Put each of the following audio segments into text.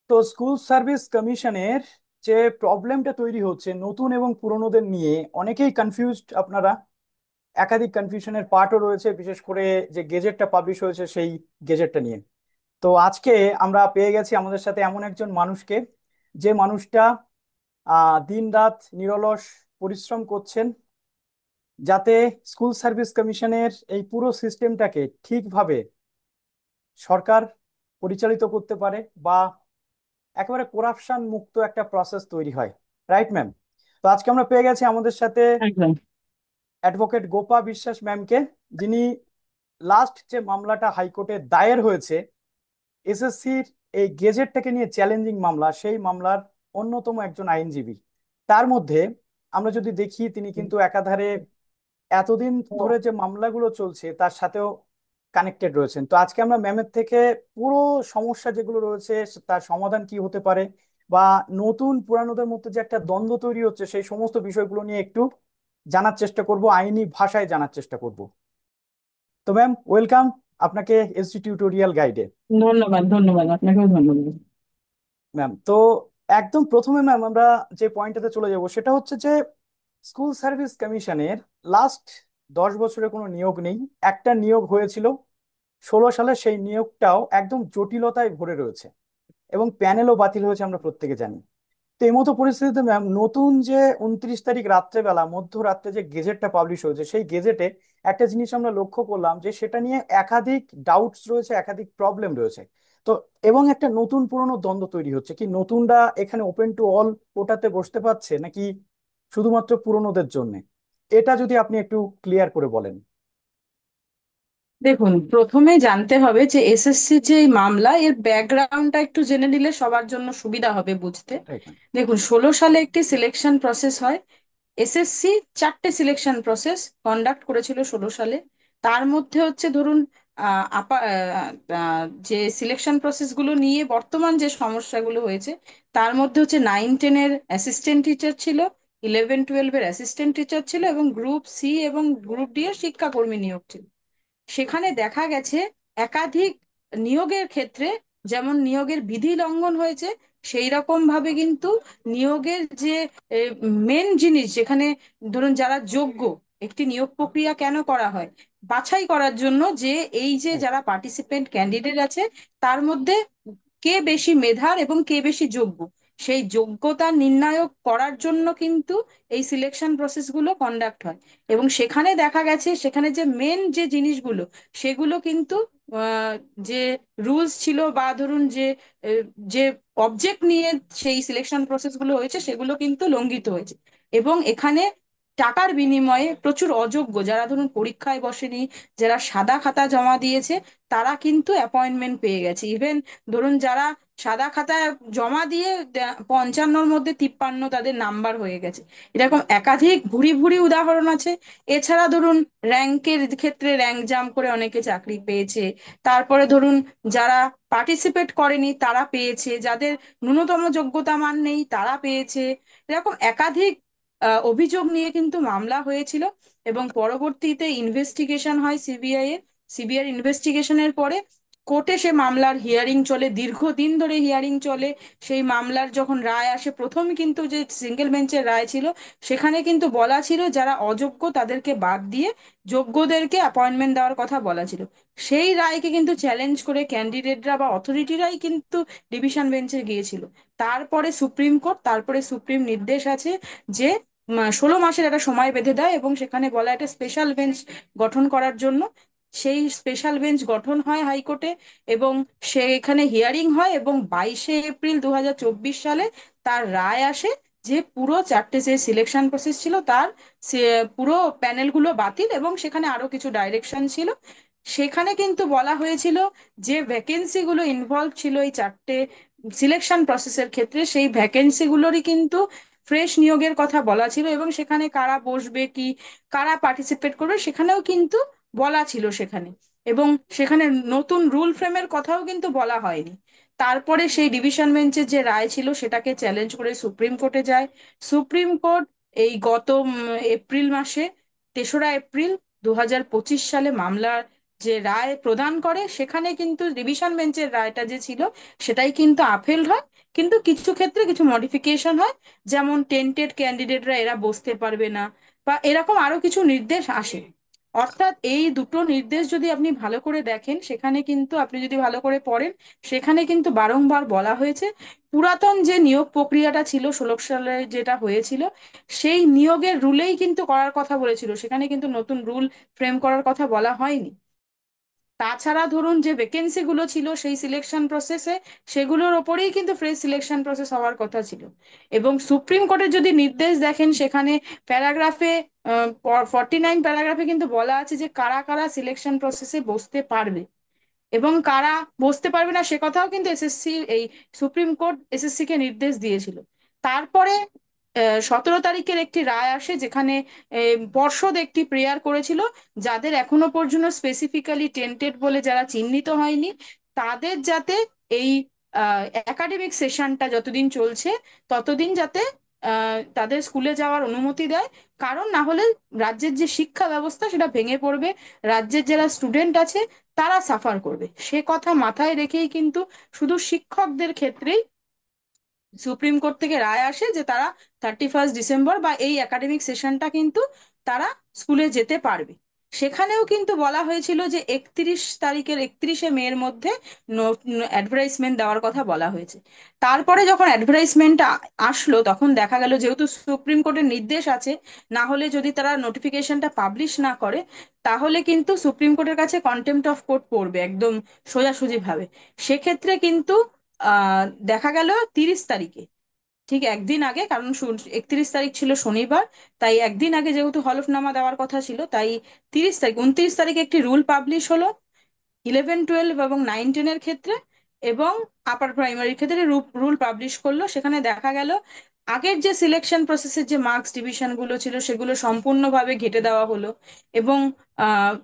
তো school service কমিশনের যে প্রবলেমটা তৈরি হচ্ছে নতুন এবং পুরনোদের নিয়ে, অনেকেই কনফিউজড আপনারা। একাধিক কনফিউশনের পার্টও রয়েছে, বিশেষ করে যে গেজেটটা পাবলিশ হয়েছে সেই গেজেটটা নিয়ে। তো আজকে আমরা পেয়ে গেছি আমাদের সাথে এমন একজন মানুষকে, যে মানুষটা দিন রাত নিরলস পরিশ্রম করছেন যাতে স্কুল সার্ভিস কমিশনের এই পুরো সিস্টেমটাকে ঠিকভাবে সরকার পরিচালিত করতে পারে, বা একেবারে করাপশন মুক্ত একটা প্রসেস তৈরি হয়। Right ma'am? তো আজকে আমরা পেয়ে গেছি আমাদের সাথে একদম। অ্যাডভোকেট গোপা বিশ্বাস ম্যামকে, যিনি লাস্ট যে মামলাটা হাইকোর্টে দায়ের হয়েছে এসএসসির এই গেজেটটাকে নিয়ে চ্যালেঞ্জিং মামলা, সেই মামলার অন্যতম একজন আইনজীবী। তার মধ্যে আমরা যদি দেখি, তিনি কিন্তু একাধারে এতদিন ধরে যে মামলাগুলো চলছে তার সাথেও কানেক্টেড রয়েছেন। তো আজকে আমরা ম্যামের থেকে পুরো সমস্যা যেগুলো রয়েছে তার সমাধান কি হতে পারে, বা নতুন পুরানোদের মধ্যে যে একটা দ্বন্দ্ব তৈরি হচ্ছে সেই সমস্ত বিষয়গুলো নিয়ে একটু জানার চেষ্টা করব, আইনি ভাষায় জানার চেষ্টা করব। তো ম্যাম, ওয়েলকাম আপনাকে এসডি টিউটোরিয়াল গাইডে। ধন্যবাদ, ধন্যবাদ, আপনাকেও ধন্যবাদ। ম্যাম, তো একদম প্রথমে ম্যাম আমরা যে পয়েন্টটাতে চলে যাব সেটা হচ্ছে যে স্কুল সার্ভিস কমিশনের লাস্ট 10 বছরে কোনো নিয়োগ নেই। একটা নিয়োগ হয়েছিল 16 সালে, সেই নিয়োগটাও একদম জটিলতায় ভরে রয়েছে এবং প্যানেলও বাতিল হয়েছে, আমরা প্রত্যেকে জানি। তো এই মতো পরিস্থিতিতে ম্যাম, নতুন যে 29 তারিখ রাত্রেবেলা মধ্যরাত্রে যে গেজেটটা পাবলিশ হয়েছে, সেই গেজেটে একটা জিনিস আমরা লক্ষ্য করলাম যে সেটা নিয়ে একাধিক ডাউটস রয়েছে, একাধিক প্রবলেম রয়েছে। তো এবং একটা নতুন পুরনো দ্বন্দ্ব তৈরি হচ্ছে, কি নতুনরা এখানে ওপেন টু অল কোটাতে বসতে পারছে নাকি শুধুমাত্র পুরনোদের জন্য? এটা যদি আপনি একটু ক্লিয়ার করে বলেন। দেখুন, প্রথমে জানতে হবে যে এসএসসি যে এই মামলা, এর ব্যাকগ্রাউন্ডটা একটু জেনে নিলে সবার জন্য সুবিধা হবে বুঝতে। Right ma'am. দেখুন, 16 সালে একটি সিলেকশন প্রসেস হয়। এসএসসি চারটে সিলেকশন প্রসেস কন্ডাক্ট করেছিল 16 সালে। তার মধ্যে হচ্ছে ধরুন, যে সিলেকশন প্রসেস গুলো নিয়ে বর্তমান যে সমস্যাগুলো হয়েছে, তার মধ্যে হচ্ছে 9-10-এর অ্যাসিস্ট্যান্ট টিচার ছিল, 11-12-এর অ্যাসিস্ট্যান্ট টিচার ছিল, এবং গ্রুপ সি এবং গ্রুপ ডি এর শিক্ষাকর্মী নিয়োগ ছিল। সেখানে দেখা গেছে একাধিক নিয়োগের ক্ষেত্রে যেমন নিয়োগের বিধি লঙ্ঘন হয়েছে, সেই রকম ভাবে কিন্তু নিয়োগের যে মেন জিনিস, যেখানে ধরুন যারা যোগ্য, একটি নিয়োগ প্রক্রিয়া কেন করা হয়? বাছাই করার জন্য যে এই যে রাইট। যারা পার্টিসিপেন্ট ক্যান্ডিডেট আছে, তার মধ্যে কে বেশি মেধার এবং কে বেশি যোগ্য, সেই যোগ্যতা নির্ণায়ক করার জন্য কিন্তু এই সিলেকশন প্রসেস গুলো কন্ডাক্ট হয়। এবং সেখানে দেখা গেছে, সেখানে যে মেন যে জিনিসগুলো, সেগুলো কিন্তু আহ, যে রুলস ছিল বা ধরুন আহ, যে অবজেক্ট নিয়ে সেই সিলেকশন প্রসেস গুলো হয়েছে, সেগুলো কিন্তু লঙ্ঘিত হয়েছে। এবং এখানে টাকার বিনিময়ে প্রচুর অযোগ্য, যারা ধরুন পরীক্ষায় বসেনি, যারা সাদা খাতা জমা দিয়েছে, তারা কিন্তু অ্যাপয়েন্টমেন্ট পেয়ে গেছে। ইভেন ধরুন যারা সাদা খাতায় জমা দিয়ে 55-র মধ্যে 53 তাদের নাম্বার হয়ে গেছে, এরকম একাধিক ভুরি ভুরি উদাহরণ আছে। এছাড়া ধরুন র্যাঙ্কের ক্ষেত্রে র্যাঙ্ক জাম্প করে অনেকে চাকরি পেয়েছে। তারপরে ধরুন যারা পার্টিসিপেট করেনি তারা পেয়েছে, যাদের ন্যূনতম যোগ্যতা মান নেই তারা পেয়েছে। এরকম একাধিক অভিযোগ নিয়ে কিন্তু মামলা হয়েছিল। এবং পরবর্তীতে ইনভেস্টিগেশন হয় সিবিআই এর। সিবিআই ইনভেস্টিগেশনের পরে কোর্টে সে মামলার হিয়ারিং চলে, দীর্ঘদিন ধরে হিয়ারিং চলে। সেই মামলার যখন রায় আসে, প্রথম কিন্তু যে সিঙ্গেল বেঞ্চের রায় ছিল, সেখানে কিন্তু বলা ছিল যারা অযোগ্য তাদেরকে বাদ দিয়ে যোগ্যদেরকে অ্যাপয়েন্টমেন্ট দেওয়ার কথা বলা ছিল। সেই রায়কে কিন্তু চ্যালেঞ্জ করে ক্যান্ডিডেটরা বা অথরিটিরাই কিন্তু ডিভিশন বেঞ্চে গিয়েছিল। তারপরে সুপ্রিম কোর্ট, তারপরে সুপ্রিম নির্দেশ আছে যে 16 মাসের একটা সময় বেঁধে দেয়, এবং সেখানে বলা একটা স্পেশাল বেঞ্চ গঠন করার জন্য। সেই স্পেশাল বেঞ্চ গঠন হয় হাইকোর্টে, এবং সেখানে হিয়ারিং হয়, এবং 22শে এপ্রিল 2024 সালে তার রায় আসে যে পুরো চারটে যে সিলেকশন প্রসেস ছিল তার পুরো প্যানেলগুলো বাতিল, এবং সেখানে আরো কিছু ডাইরেকশন ছিল। সেখানে কিন্তু বলা হয়েছিল যে ভ্যাকেন্সি গুলো ইনভলভ ছিল এই চারটে সিলেকশন প্রসেসের ক্ষেত্রে, সেই ভ্যাকেন্সি গুলোরই কিন্তু ফ্রেশ নিয়োগের কথা বলা ছিল, এবং সেখানে কারা বসবে, কি কারা পার্টিসিপেট করবে সেখানেও কিন্তু বলা ছিল সেখানে। এবং সেখানে নতুন রুল ফ্রেমের কথাও কিন্তু বলা হয়নি। তারপরে সেই ডিভিশন বেঞ্চের যে রায় ছিল সেটাকে চ্যালেঞ্জ করে সুপ্রিম কোর্টে যায়। সুপ্রিম কোর্ট এই গত এপ্রিল মাসে, 3রা এপ্রিল 2025 সালে মামলার যে রায় প্রদান করে, সেখানে কিন্তু ডিভিশন বেঞ্চের রায়টা যে ছিল সেটাই কিন্তু আফেল হয়। কিন্তু কিছু ক্ষেত্রে কিছু মডিফিকেশন হয়, যেমন টেন্টেড ক্যান্ডিডেটরা এরা বসতে পারবে না, বা এরকম আরো কিছু নির্দেশ আসে। অর্থাৎ এই দুটো নির্দেশ যদি আপনি ভালো করে দেখেন, সেখানে কিন্তু আপনি যদি ভালো করে পড়েন, সেখানে কিন্তু বারংবার বলা হয়েছে পুরাতন যে নিয়োগ প্রক্রিয়াটা ছিল 16 সালে যেটা হয়েছিল, সেই নিয়োগের রুলেই কিন্তু করার কথা বলেছিল, সেখানে কিন্তু নতুন রুল ফ্রেম করার কথা বলা হয়নি। তাছাড়া ধরুন যে ভ্যাকেন্সি গুলো ছিল সেই সিলেকশন প্রসেসে, সেগুলোর ওপরেই কিন্তু ফ্রেশ সিলেকশন প্রসেস হওয়ার কথা ছিল। এবং সুপ্রিম কোর্টের যদি নির্দেশ দেখেন, সেখানে প্যারাগ্রাফে 49 প্যারাগ্রাফে কিন্তু বলা আছে যে কারা কারা সিলেকশন প্রসেসে বসতে পারবে এবং কারা বসতে পারবে না, সে কথাও কিন্তু এসএসসি, এই সুপ্রিম কোর্ট এসএসসি কে নির্দেশ দিয়েছিল। তারপরে 17 তারিখের একটি রায় আসে, যেখানে পর্ষদ একটি প্রেয়ার করেছিল, যাদের এখনো পর্যন্ত স্পেসিফিক্যালি টেন্টেড বলে যারা চিহ্নিত হয়নি, তাদের যাতে এই একাডেমিক সেশনটা যতদিন চলছে ততদিন যাতে তাদের স্কুলে যাওয়ার অনুমতি দেয়। কারণ না হলে রাজ্যের যে শিক্ষা ব্যবস্থা সেটা ভেঙে পড়বে, রাজ্যের যারা স্টুডেন্ট আছে তারা সাফার করবে। সে কথা মাথায় রেখেই কিন্তু শুধু শিক্ষকদের ক্ষেত্রেই সুপ্রিম কোর্ট থেকে রায় আসে যে তারা 31 ডিসেম্বর বা এই একাডেমিক সেশনটা কিন্তু তারা স্কুলে যেতে পারবে। সেখানেও কিন্তু বলা হয়েছিল যে 31 তারিখের 31শে মের মধ্যে অ্যাডভার্টাইজমেন্ট দেওয়ার কথা বলা হয়েছে। তারপরে যখন অ্যাডভার্টাইজমেন্ট আসলো, তখন দেখা গেল যেহেতু সুপ্রিম কোর্টের নির্দেশ আছে, না হলে যদি তারা নোটিফিকেশনটা পাবলিশ না করে, তাহলে কিন্তু সুপ্রিম কোর্টের কাছে কন্টেম্প্ট অফ কোর্ট পড়বে একদম সোজাসুজি ভাবে। সেক্ষেত্রে কিন্তু দেখা গেল 30 তারিখে, ঠিক একদিন আগে, কারণ 31 তারিখ ছিল শনিবার, তাই একদিন আগে যেহেতু হলফনামা দেওয়ার কথা ছিল, তাই 30 তারিখ 29 তারিখে একটি রুল পাবলিশ হলো 11, 12 এবং 9, 10-এর ক্ষেত্রে। এবং আপার প্রাইমারির ক্ষেত্রে রুল পাবলিশ করলো। সেখানে দেখা গেল আগের যে সিলেকশন প্রসেসের যে মার্কস ডিভিশন গুলো ছিল সেগুলো সম্পূর্ণভাবে ঘেটে দেওয়া হলো। এবং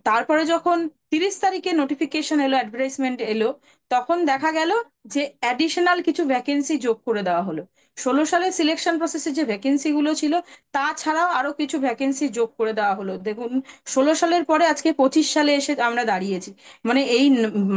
তারপরে যখন 30 তারিখে নোটিফিকেশন এলো, অ্যাডভার্টাইজমেন্ট এলো, তখন দেখা গেল যে অ্যাডিশনাল কিছু ভ্যাকেন্সি যোগ করে দেওয়া হলো। 16 সালের সিলেকশন প্রসেসের যে ভ্যাকেন্সি গুলো ছিল, তাছাড়াও আরো কিছু ভ্যাকেন্সি যোগ করে দেওয়া হলো। দেখুন, 16 সালের পরে আজকে 25 সালে এসে আমরা দাঁড়িয়েছি। মানে এই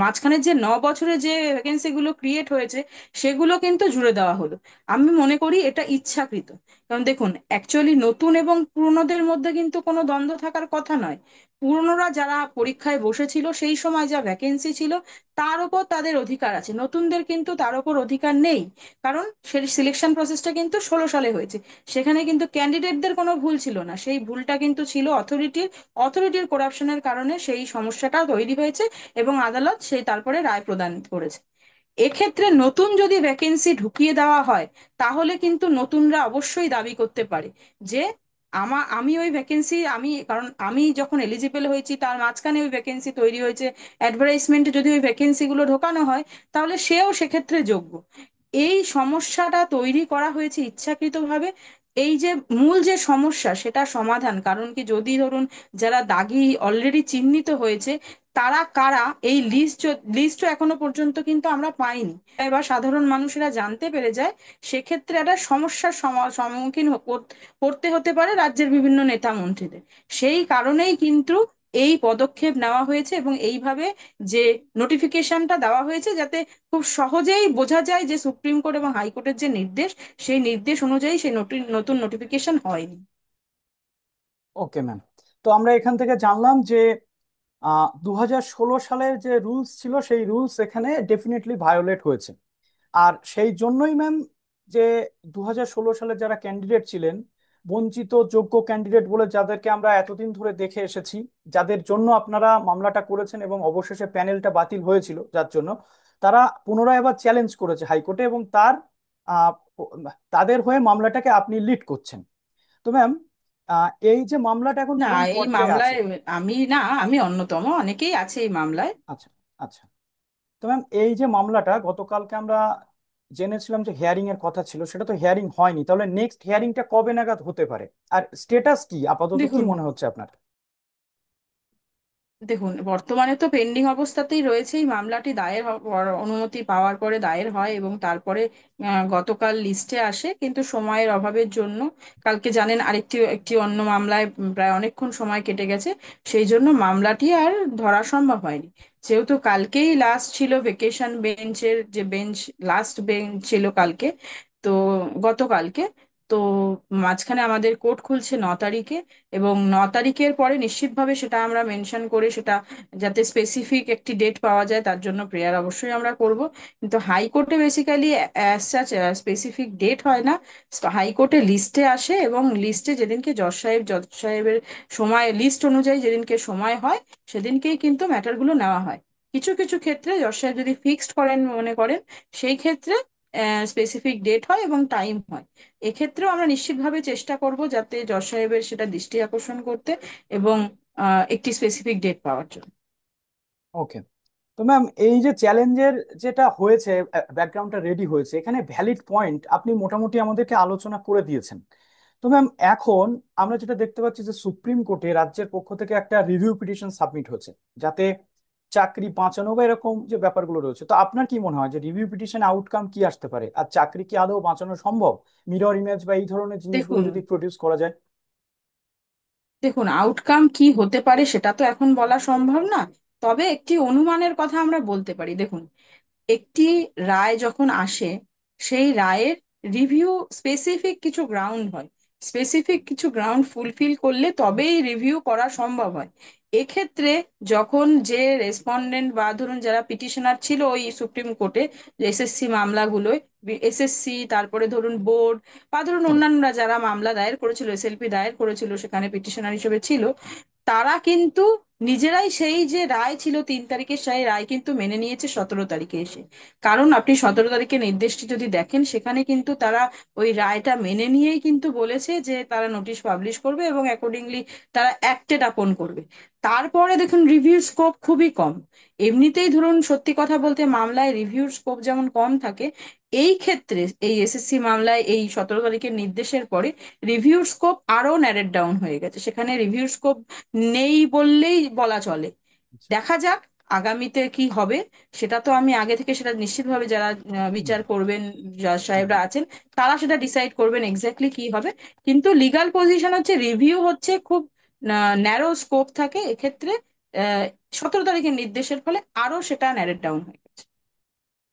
মাঝখানে যে 9 বছরে যে ভ্যাকেন্সি গুলো ক্রিয়েট হয়েছে, সেগুলো কিন্তু জুড়ে দেওয়া হলো। আমি মনে করি এটা ইচ্ছাকৃত। কারণ দেখুন, অ্যাকচুয়ালি নতুন এবং পুরনোদের মধ্যে কিন্তু কোনো দ্বন্দ্ব থাকার কথা নয়। পুরনোরা যারা পরীক্ষায় বসেছিল সেই সময় যা ভ্যাকেন্সি ছিল, তার উপর তাদের অধিকার আছে, নতুনদের কিন্তু তার উপর অধিকার নেই। কারণ সেই সিলেকশন প্রসেসটা কিন্তু 16 সালে হয়েছে। সেখানে কিন্তু ক্যান্ডিডেটদের কোনো ভুল ছিল না, সেই ভুলটা কিন্তু ছিল অথরিটির করাপশনের কারণে সেই সমস্যাটা তৈরি হয়েছে। এবং আদালত সেই তারপরে রায় প্রদান করেছে। এক্ষেত্রে নতুন যদি ভ্যাকেন্সি ঢুকিয়ে দেওয়া হয়, তাহলে কিন্তু নতুনরা অবশ্যই দাবি করতে পারে যে আমি ওই ভ্যাকেন্সি, কারণ আমি যখন এলিজিবল হয়েছি তার মাঝখানে ওই ভ্যাকেন্সি তৈরি হয়েছে, অ্যাডভার্টাইজমেন্টে যদি ওই ভ্যাকেন্সি গুলো ঢোকানো হয়, তাহলে সেও সেক্ষেত্রে যোগ্য। এই সমস্যাটা তৈরি করা হয়েছে ইচ্ছাকৃতভাবে। এই যে মূল যে সমস্যা সেটা সমাধান, কারণ কি, যদি ধরুন যারা দাগি অলরেডি চিহ্নিত হয়েছে, তারা কারা এই লিস্টও এখনো পর্যন্ত কিন্তু আমরা পাইনি। এবার সাধারণ মানুষেরা জানতে পেরে যায়, সেক্ষেত্রে একটা সমস্যার সম্মুখীন পড়তে হতে পারে রাজ্যের বিভিন্ন নেতা মন্ত্রীদের। সেই কারণেই কিন্তু এই পদক্ষেপ নেওয়া হয়েছে, এবং এইভাবে যে নোটিফিকেশনটা দেওয়া হয়েছে, যাতে খুব সহজেই বোঝা যায় যে সুপ্রিম কোর্ট এবং হাইকোর্টের যে নির্দেশ, সেই নির্দেশ অনুযায়ী সেই নতুন নোটিফিকেশন হয়নি। Okay ma'am. তো আমরা এখান থেকে জানলাম যে 2016 সালের যে রুলস ছিল সেই রুলস এখানে ডেফিনেটলি ভায়োলেট হয়েছে। আর সেই জন্যই ম্যাম যে 2016 সালে যারা ক্যান্ডিডেট ছিলেন, বঞ্চিত যোগ্য ক্যান্ডিডেট বলে যাদেরকে আমরা এতদিন ধরে দেখে এসেছি, যাদের জন্য আপনারা মামলাটা করেছেন এবং অবশেষে প্যানেলটা বাতিল হয়েছিল যার জন্য, তারা পুনরায় আবার চ্যালেঞ্জ করেছে হাইকোর্টে, এবং আহ, তাদের হয়ে মামলাটাকে আপনি লিড করছেন। তো ম্যাম, এই যে মামলাটা এখন না, কোন এই পর্যায়ে আছে? মামলায় আমি অন্যতম, অনেকেই আছে এই মামলায়। আচ্ছা, আচ্ছা। তো ম্যাম, এই যে মামলাটা গতকালকে আমরা জেনেছিলাম যে হিয়ারিং এর কথা ছিল, সেটা তো হিয়ারিং হয়নি, তাহলে নেক্সট হিয়ারিংটা কবে নাগাদ হতে পারে? আর স্টেটাস কি আপাতত, কি দেখুন মনে হচ্ছে আপনার? দেখুন বর্তমানে তো পেন্ডিং অবস্থাতেই রয়েছে। এই মামলাটি অনুমতি পাওয়ার পরে দায়ের হয়, এবং তারপরে গতকাল লিস্টে আসে, কিন্তু সময়ের অভাবের জন্য কালকে জানেন একটি অন্য মামলায় প্রায় অনেকক্ষণ সময় কেটে গেছে, সেই জন্য মামলাটি আর ধরা সম্ভব হয়নি। যেহেতু কালকেই লাস্ট ছিল ভেকেশন বেঞ্চের যে বেঞ্চ, লাস্ট বেঞ্চ ছিল কালকে, তো গতকালকে, তো মাঝখানে আমাদের কোর্ট খুলছে 9 তারিখে, এবং 9 তারিখের পরে নিশ্চিতভাবে সেটা আমরা মেনশন করে সেটা যাতে স্পেসিফিক একটি ডেট পাওয়া যায় তার জন্য প্রেয়ার অবশ্যই আমরা করব। কিন্তু হাইকোর্টে basically as such specific date হয় না, হাইকোর্টে লিস্টে আসে, এবং লিস্টে যেদিনকে জজ সাহেবের সময়, লিস্ট অনুযায়ী যেদিনকে সময় হয় সেদিনকেই কিন্তু ম্যাটারগুলো নেওয়া হয়। কিছু কিছু ক্ষেত্রে জজ সাহেব যদি ফিক্সড করেন মনে করেন, সেই ক্ষেত্রে স্পেসিফিক ডেট হয় এবং টাইম হয়। এক্ষেত্রেও আমরা নিশ্চিতভাবে চেষ্টা করব যাতে জজ সাহেবের সেটা দৃষ্টি আকর্ষণ করতে, এবং একটি স্পেসিফিক ডেট পাওয়ার জন্য। ওকে। তো ম্যাম, এই যে চ্যালেঞ্জের যেটা হয়েছে, ব্যাকগ্রাউন্ডটা রেডি হয়েছে, এখানে ভ্যালিড পয়েন্ট আপনি মোটামুটি আমাদেরকে আলোচনা করে দিয়েছেন। তো ম্যাম, এখন আমরা যেটা দেখতে পাচ্ছি যে সুপ্রিম কোর্টে রাজ্যের পক্ষ থেকে একটা রিভিউ পিটিশন সাবমিট হচ্ছে, যাতে চাকরি বাঁচানো বা এরকম যে ব্যাপারগুলো রয়েছে। তো আপনার কি মনে হয় যে রিভিউ পিটিশন আউটকাম কি আসতে পারে, আর চাকরি কি আদৌ বাঁচানো সম্ভব মিরর ইমেজ বা এই ধরনের জিনিসগুলো দেখুন যদি প্রডিউস করা যায়? দেখুন আউটকাম কি হতে পারে সেটা তো এখন বলা সম্ভব না, তবে একটি অনুমানের কথা আমরা বলতে পারি। দেখুন, একটি রায় যখন আসে, সেই রায়ের রিভিউ স্পেসিফিক কিছু গ্রাউন্ড হয়, স্পেসিফিক কিছু গ্রাউন্ড ফুলফিল করলে তবেই রিভিউ করা সম্ভব হয়। এক্ষেত্রে যখন যে রেসপন্ডেন্ট বা ধরুন যারা পিটিশনার ছিল ওই সুপ্রিম কোর্টে, এসএসসি মামলাগুলোয়, এসএসসি, তারপরে ধরুন বোর্ড, বা ধরুন অন্যান্যরা যারা মামলা দায়ের করেছিল, এসএলপি দায়ের করেছিল, সেখানে পিটিশনার হিসেবে ছিল, তারা কিন্তু নিজেরাই সেই যে রায় ছিল 3 তারিখের, সেই রায় কিন্তু মেনে নিয়েছে 17 তারিখে এসে। কারণ আপনি 17 তারিখের নির্দেশটি যদি দেখেন, সেখানে কিন্তু তারা ওই রায়টা মেনে নিয়েই কিন্তু বলেছে যে তারা নোটিশ পাবলিশ করবে এবং অ্যাকর্ডিংলি তারা অ্যাক্টেড আপন করবে। তারপরে দেখুন রিভিউ স্কোপ খুবই কম। এমনিতেই ধরুন সত্যি কথা বলতে মামলায় রিভিউর স্কোপ যেমন কম থাকে, এই ক্ষেত্রে এই এসএসসি মামলায় এই 17 তারিখের নির্দেশের পরে রিভিউর স্কোপ আরো ন্যারেড ডাউন হয়ে গেছে, সেখানে রিভিউর স্কোপ নেই বললেই বলা চলে। দেখা যাক আগামীতে কি হবে। সেটা তো আমি আগে থেকে সেটা নিশ্চিতভাবে যারা হুম, বিচার করবেন, জজ সাহেবরা একদম। আছেন, তারা সেটা ডিসাইড করবেন এক্স্যাক্টলি কি হবে। কিন্তু লিগ্যাল পজিশন হচ্ছে রিভিউ হচ্ছে খুব ন্যারো স্কোপ থাকে এক্ষেত্রে। 17 তারিখের নির্দেশের ফলে আরো সেটা ন্যারেড ডাউন হয়ে গেছে।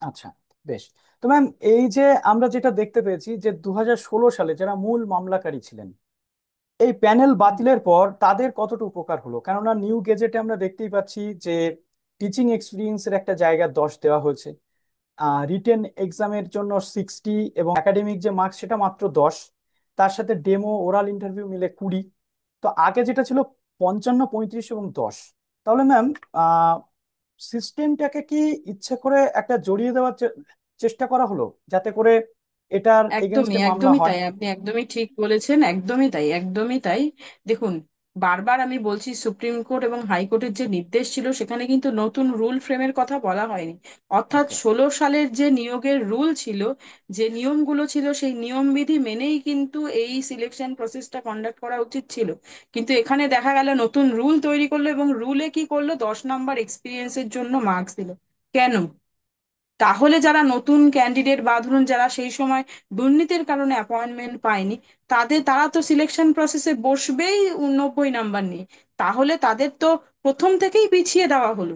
আচ্ছা, বেশ। তো ম্যাম, এই যে আমরা যেটা দেখতে পেয়েছি যে 2016 সালে যারা মূল মামলাকারী ছিলেন, এই প্যানেল হুম। বাতিলের পর তাদের কতটা উপকার হলো? কেননা নিউ গেজেটে আমরা দেখতেই পাচ্ছি যে টিচিং এক্সপিরিয়েন্সের একটা জায়গা 10 দেওয়া হয়েছে, রিটেন এক্সামের জন্য 60, এবং একাডেমিক যে মার্কস সেটা মাত্র 10, তার সাথে ডেমো ওরাল ইন্টারভিউ মিলে 20। তো আগে যেটা ছিল 55, 35 এবং 10। তাহলে ম্যাম, সিস্টেমটাকে কি ইচ্ছে করে একটা জড়িয়ে দেওয়ার চেষ্টা করা হলো, যাতে করে এটার একদমই এগেনস্টে মামলা একদমই হয়? তাই, আপনি একদমই ঠিক বলেছেন, একদমই তাই, একদমই তাই। দেখুন, বারবার আমি বলছি সুপ্রিম কোর্ট এবং হাইকোর্টের যে নির্দেশ ছিল সেখানে কিন্তু নতুন রুল ফ্রেমের কথা বলা হয়নি। অর্থাৎ ওকে। 16 সালের যে নিয়োগের রুল ছিল, যে নিয়মগুলো ছিল, সেই নিয়ম বিধি মেনেই কিন্তু এই সিলেকশন প্রসেসটা কন্ডাক্ট করা উচিত ছিল। কিন্তু এখানে দেখা গেল নতুন রুল তৈরি করলো, এবং রুলে কি করলো, 10 নাম্বার এক্সপিরিয়েন্সের জন্য মার্কস দিল। কেন? তাহলে যারা নতুন ক্যান্ডিডেট বা ধরুন যারা সেই সময় দুর্নীতির কারণে অ্যাপয়েন্টমেন্ট পায়নি, তারা তো সিলেকশন প্রসেসে বসবেই 90 নাম্বার নিয়ে। তাহলে তাদের তো প্রথম থেকেই পিছিয়ে দেওয়া হলো।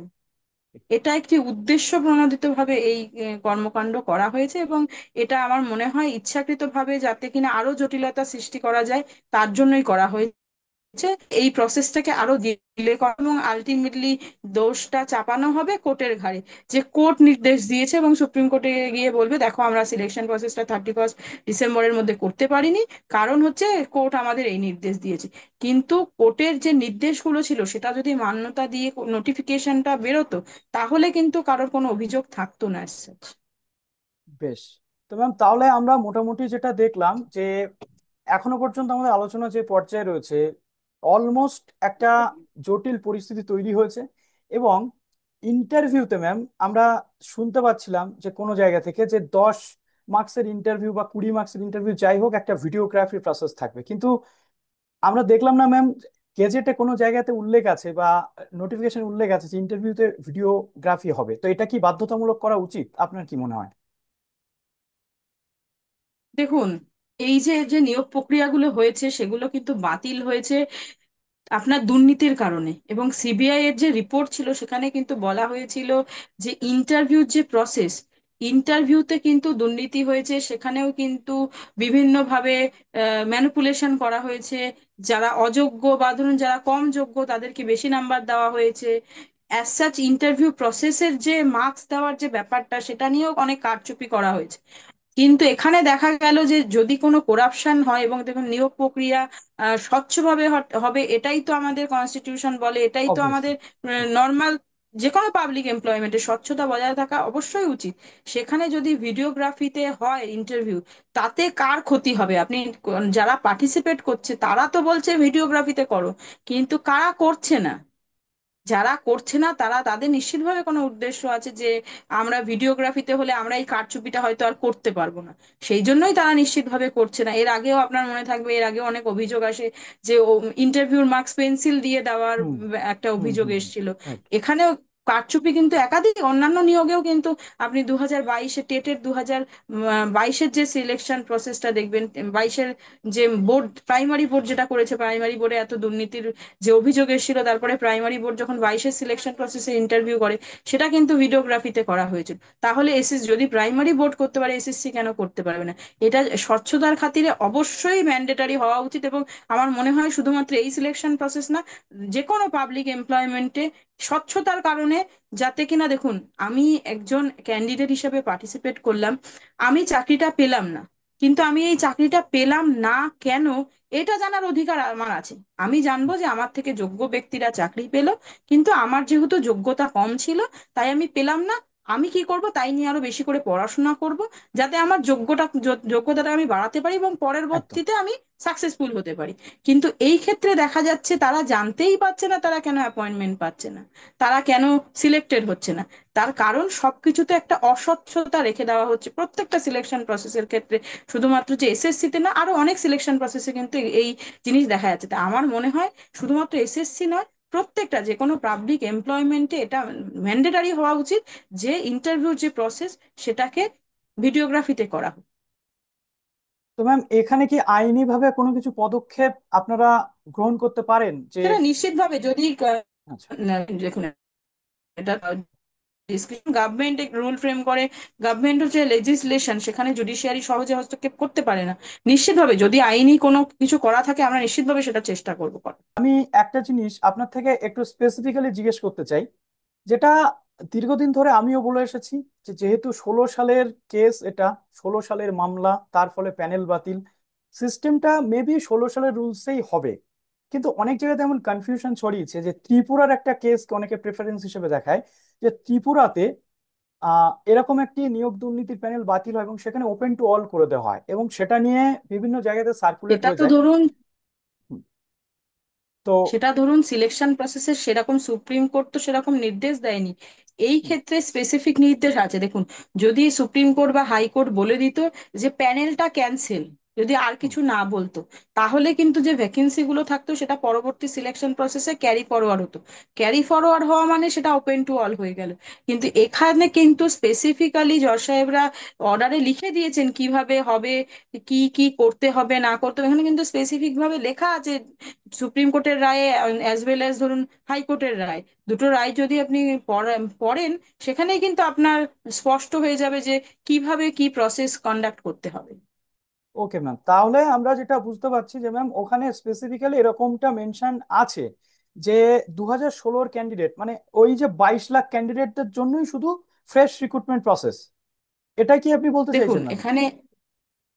এটা একটি উদ্দেশ্য প্রণোদিত ভাবে এই কর্মকাণ্ড করা হয়েছে, এবং এটা আমার মনে হয় ইচ্ছাকৃতভাবে যাতে কিনা আরো জটিলতা সৃষ্টি করা যায় তার জন্যই করা হয়েছে, এই প্রসেসটাকে আরো ডিলে করা, এবং আলটিমেটলি দোষটা চাপানো হবে কোর্টের ঘাড়ে, যে কোর্ট নির্দেশ দিয়েছে, এবং সুপ্রিম কোর্টে গিয়ে বলবে দেখো আমরা সিলেকশন প্রসেসটা 31 ডিসেম্বরের মধ্যে করতে পারিনি, কারণ হচ্ছে কোর্ট আমাদের এই নির্দেশ দিয়েছে। কিন্তু কোর্টের যে নির্দেশগুলো ছিল সেটা যদি মান্যতা দিয়ে নোটিফিকেশনটা বেরোতো, তাহলে কিন্তু কারোর কোনো অভিযোগ থাকতো না as such। বেশ। তো ম্যাম, তাহলে আমরা মোটামুটি যেটা দেখলাম যে এখনো পর্যন্ত আমাদের আলোচনা যে পর্যায়ে রয়েছে, অলমোস্ট একটা জটিল পরিস্থিতি তৈরি হয়েছে। এবং ইন্টারভিউতে ম্যাম, আমরা শুনতে পাচ্ছিলাম যে কোনো জায়গা থেকে যে 10 মার্কসের ইন্টারভিউ বা 20 মার্কসের ইন্টারভিউ যাই হোক, একটা ভিডিওগ্রাফি প্রসেস থাকবে। কিন্তু আমরা দেখলাম না ম্যাম, গেজেটে কোনো জায়গাতে উল্লেখ আছে বা নোটিফিকেশন উল্লেখ আছে যে ইন্টারভিউতে ভিডিওগ্রাফি হবে। তো এটা কি বাধ্যতামূলক করা উচিত? আপনার কি মনে হয়? দেখুন, এই যে যে নিয়োগ প্রক্রিয়াগুলো হয়েছে সেগুলো কিন্তু বাতিল হয়েছে আপনার দুর্নীতির কারণে। এবং সিবিআই এর যে রিপোর্ট ছিল সেখানে কিন্তু বলা হয়েছিল যে ইন্টারভিউর যে প্রসেস, ইন্টারভিউতে কিন্তু দুর্নীতি হয়েছে, সেখানেও কিন্তু বিভিন্নভাবে ম্যানিপুলেশন করা হয়েছে। যারা অযোগ্য বা ধরুন যারা কম যোগ্য তাদেরকে বেশি নাম্বার দেওয়া হয়েছে। অ্যাজ সাচ ইন্টারভিউ প্রসেসের যে মার্কস দেওয়ার যে ব্যাপারটা, সেটা নিয়েও অনেক কারচুপি করা হয়েছে। কিন্তু এখানে দেখা গেল যে যদি কোনো করাপশন হয়, এবং দেখুন নিয়োগ প্রক্রিয়া স্বচ্ছভাবে হবে, এটাই তো আমাদের কনস্টিটিউশন বলে, এটাই তো আমাদের অবভিয়াসলি। নর্মাল। যে কোনো পাবলিক এমপ্লয়মেন্টে স্বচ্ছতা বজায় থাকা অবশ্যই উচিত। সেখানে যদি ভিডিওগ্রাফিতে হয় ইন্টারভিউ, তাতে কার ক্ষতি হবে? আপনি যারা পার্টিসিপেট করছে তারা তো বলছে ভিডিওগ্রাফিতে করো, কিন্তু কারা করছে না, যারা করছে না তারা, তাদের নিশ্চিতভাবে কোনো উদ্দেশ্য আছে যে আমরা ভিডিওগ্রাফিতে হলে আমরা এই কারচুপিটা হয়তো আর করতে পারবো না, সেই জন্যই তারা নিশ্চিতভাবে করছে না। এর আগেও আপনার মনে থাকবে, এর আগেও অনেক অভিযোগ আসে যে ইন্টারভিউর মার্কস পেন্সিল দিয়ে দেওয়ার হুম একটা হুম অভিযোগ হুম হুম। এসেছিল। রাইট। এখানেও কারচুপি কিন্তু একাধিক, অন্যান্য নিয়োগেও কিন্তু আপনি 2022-এ টেটের 2022-এর যে সিলেকশন প্রসেসটা দেখবেন, 22-এর যে বোর্ড, প্রাইমারি বোর্ড যেটা করেছে, প্রাইমারি বোর্ডে এত দুর্নীতির যে অভিযোগ এসেছিল, তারপরে প্রাইমারি বোর্ড যখন 22-এর সিলেকশন প্রসেসে ইন্টারভিউ করে, সেটা কিন্তু ভিডিওগ্রাফিতে করা হয়েছিল। তাহলে যদি প্রাইমারি বোর্ড করতে পারে, এসএসসি কেন করতে পারবে না? এটা স্বচ্ছতার খাতিরে অবশ্যই ম্যান্ডেটারি হওয়া উচিত। এবং আমার মনে হয় শুধুমাত্র এই সিলেকশন প্রসেস না, যে কোনো পাবলিক এমপ্লয়মেন্টে স্বচ্ছতার কারণে, যাতে কিনা দেখুন, আমি একজন ক্যান্ডিডেট হিসেবে পার্টিসিপেট করলাম, আমি চাকরিটা পেলাম না, কিন্তু আমি এই চাকরিটা পেলাম না কেন, এটা জানার অধিকার আমার আছে। আমি জানবো যে আমার থেকে যোগ্য ব্যক্তিরা চাকরি পেলো, কিন্তু আমার যেহেতু যোগ্যতা কম ছিল, তাই আমি পেলাম না। আমি কি করব, তাই নিয়ে আরো বেশি করে পড়াশোনা করব, যাতে আমার যোগ্যতাটা আমি বাড়াতে পারি এবং একদম। পরবর্তীতে আমি সাকসেসফুল হতে পারি। কিন্তু এই ক্ষেত্রে দেখা যাচ্ছে তারা জানতেই পারছে না তারা কেন অ্যাপয়েন্টমেন্ট পাচ্ছে না, তারা কেন সিলেক্টেড হচ্ছে না। তার কারণ সবকিছুতে একটা অস্বচ্ছতা রেখে দেওয়া হচ্ছে প্রত্যেকটা সিলেকশন প্রসেসের ক্ষেত্রে। শুধুমাত্র যে এসএসসি তে না, আরো অনেক সিলেকশন প্রসেসে কিন্তু এই জিনিস দেখা যাচ্ছে। তা আমার মনে হয় শুধুমাত্র এসএসসি নয়, প্রত্যেকটা যে কোনো পাবলিক এমপ্লয়মেন্টে এটা ম্যান্ডেটারি হওয়া উচিত যে ইন্টারভিউ যে প্রসেস, সেটাকে ভিডিওগ্রাফিতে করা হোক। তো ম্যাম, এখানে কি আইনি ভাবে কোনো কিছু পদক্ষেপ আপনারা গ্রহণ করতে পারেন যে? সেটা নিশ্চিতভাবে যদি আচ্ছা। দেখুন, এটা ডিসকাশন গভর্নমেন্ট রুল ফ্রেম করে, গভর্নমেন্টের যে লেজিসলেশন, সেখানে জুডিশিয়ারি সহজে হস্তক্ষেপ করতে পারে না। নিশ্চিতভাবে যদি আইনি কোনো কিছু করা থাকে, আমরা নিশ্চিতভাবে সেটা চেষ্টা করবো করার। আমি একটা জিনিস আপনার থেকে একটু স্পেসিফিক্যালি জিজ্ঞেস করতে চাই, যেটা দীর্ঘদিন ধরে আমিও বলে এসেছি, যে যেহেতু 16 সালের কেস এটা, 16 সালের মামলা, তার ফলে প্যানেল বাতিল, সিস্টেমটা মেবি 16 সালের রুলসেই হবে। কিন্তু অনেক জায়গাতে এমন কনফিউশন ছড়িয়েছে যে ত্রিপুরার একটা কেসকে অনেকে প্রেফারেন্স হিসেবে দেখায়, যে ত্রিপুরাতে এরকম একটি নিয়োগ দুর্নীতির প্যানেল বাতিল হয় এবং সেখানে ওপেন টু অল করে দেওয়া হয়, এবং সেটা নিয়ে বিভিন্ন জায়গাতে সার্কুলেট সেটা হয়ে তো যায়। ধরুন হুম। তো সেটা ধরুন সিলেকশন প্রসেসের সেরকম সুপ্রিম কোর্ট তো সেরকম নির্দেশ দেয়নি। এই হুম, ক্ষেত্রে স্পেসিফিক নির্দেশ আছে। দেখুন, যদি সুপ্রিম কোর্ট বা হাইকোর্ট বলে দিত যে প্যানেলটা ক্যান্সেল, যদি আর হুম। কিছু না বলতো, তাহলে কিন্তু যে ভ্যাকেন্সি গুলো থাকতো সেটা পরবর্তী সিলেকশন প্রসেসে ক্যারি ফরওয়ার্ড হতো। ক্যারি ফরওয়ার্ড হওয়া মানে সেটা ওপেন টু অল হয়ে গেল। কিন্তু এখানে কিন্তু স্পেসিফিক্যালি জজ সাহেবরা অর্ডারে লিখে দিয়েছেন কিভাবে হবে, কি কি করতে হবে না করতে হবে। এখানে কিন্তু স্পেসিফিক ভাবে লেখা আছে, সুপ্রিম কোর্টের রায়ে অ্যাজ ওয়েল অ্যাজ ধরুন হাইকোর্টের রায়, দুটো রায় যদি আপনি পড়েন, সেখানেই কিন্তু আপনার স্পষ্ট হয়ে যাবে যে কিভাবে কি প্রসেস কন্ডাক্ট করতে হবে। ওকে ম্যাম, তাহলে আমরা যেটা বুঝতে পারছি যে ম্যাম ওখানে স্পেসিফিক্যালি এরকমটা মেনশন আছে যে 2016 ক্যান্ডিডেট, মানে ওই যে 22 লাখ ক্যান্ডিডেটদের জন্যই শুধু ফ্রেশ রিক্রুটমেন্ট প্রসেস, এটাই কি আপনি বলতে দেখুন চাইছেন ম্যাম? এখানে,